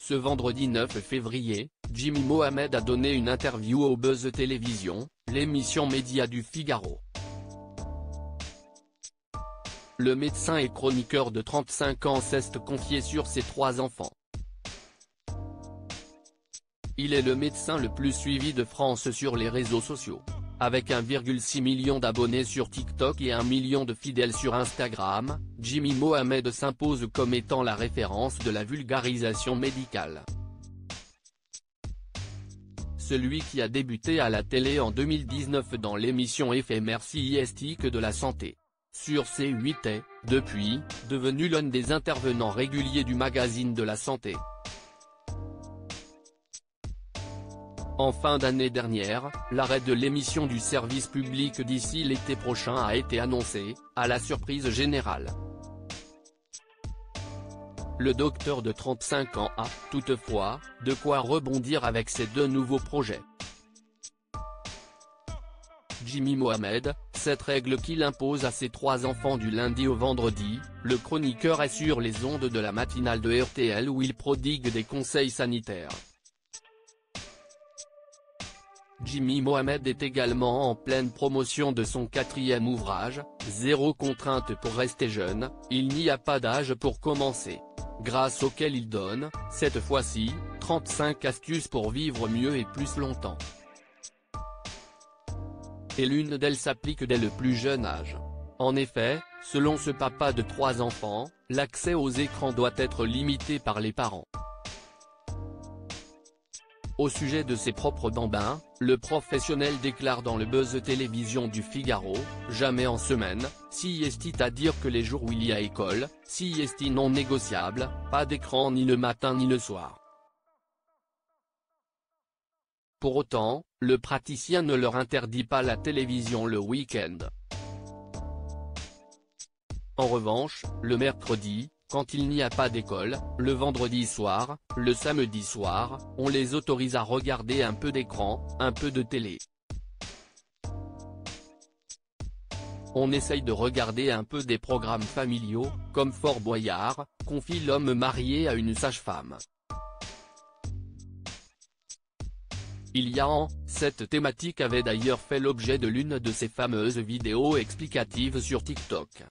Ce vendredi 9 février, Jimmy Mohamed a donné une interview au Buzz Télévision, l'émission média du Figaro. Le médecin et chroniqueur de 35 ans s'est confié sur ses 3 enfants. Il est le médecin le plus suivi de France sur les réseaux sociaux. Avec 1,6 million d'abonnés sur TikTok et 1 million de fidèles sur Instagram, Jimmy Mohamed s'impose comme étant la référence de la vulgarisation médicale. Celui qui a débuté à la télé en 2019 dans l'émission éphémère CIST de la santé. Sur C8 est, depuis, devenu l'un des intervenants réguliers du magazine de la santé. En fin d'année dernière, l'arrêt de l'émission du service public d'ici l'été prochain a été annoncé, à la surprise générale. Le docteur de 35 ans a, toutefois, de quoi rebondir avec ses 2 nouveaux projets. Jimmy Mohamed, cette règle qu'il impose à ses 3 enfants du lundi au vendredi, le chroniqueur est sur les ondes de la matinale de RTL où il prodigue des conseils sanitaires. Jimmy Mohamed est également en pleine promotion de son 4e ouvrage, Zéro contrainte pour rester jeune, il n'y a pas d'âge pour commencer. Grâce auquel il donne, cette fois-ci, 35 astuces pour vivre mieux et plus longtemps. Et l'une d'elles s'applique dès le plus jeune âge. En effet, selon ce papa de 3 enfants, l'accès aux écrans doit être limité par les parents. Au sujet de ses propres bambins, le professionnel déclare dans le Buzz Télévision du Figaro, jamais en semaine, sieste à dire que les jours où il y a école, sieste non négociable, pas d'écran ni le matin ni le soir. Pour autant, le praticien ne leur interdit pas la télévision le week-end. En revanche, le mercredi, quand il n'y a pas d'école, le vendredi soir, le samedi soir, on les autorise à regarder un peu d'écran, un peu de télé. On essaye de regarder un peu des programmes familiaux, comme Fort Boyard, confie l'homme marié à une sage-femme. Il y a ans, cette thématique avait d'ailleurs fait l'objet de l'une de ces fameuses vidéos explicatives sur TikTok.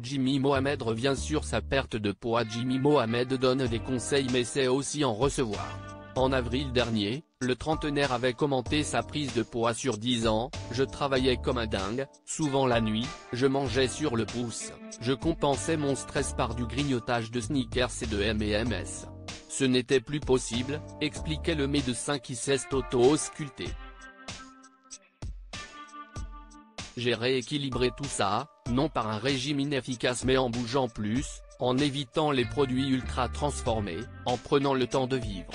Jimmy Mohamed revient sur sa perte de poids. Jimmy Mohamed donne des conseils mais sait aussi en recevoir. En avril dernier, le trentenaire avait commenté sa prise de poids sur 10 ans, je travaillais comme un dingue, souvent la nuit, je mangeais sur le pouce, je compensais mon stress par du grignotage de Snickers et de M&M's. Ce n'était plus possible, expliquait le médecin qui s'est auto-ausculté. J'ai rééquilibré tout ça, non par un régime inefficace mais en bougeant plus, en évitant les produits ultra transformés, en prenant le temps de vivre.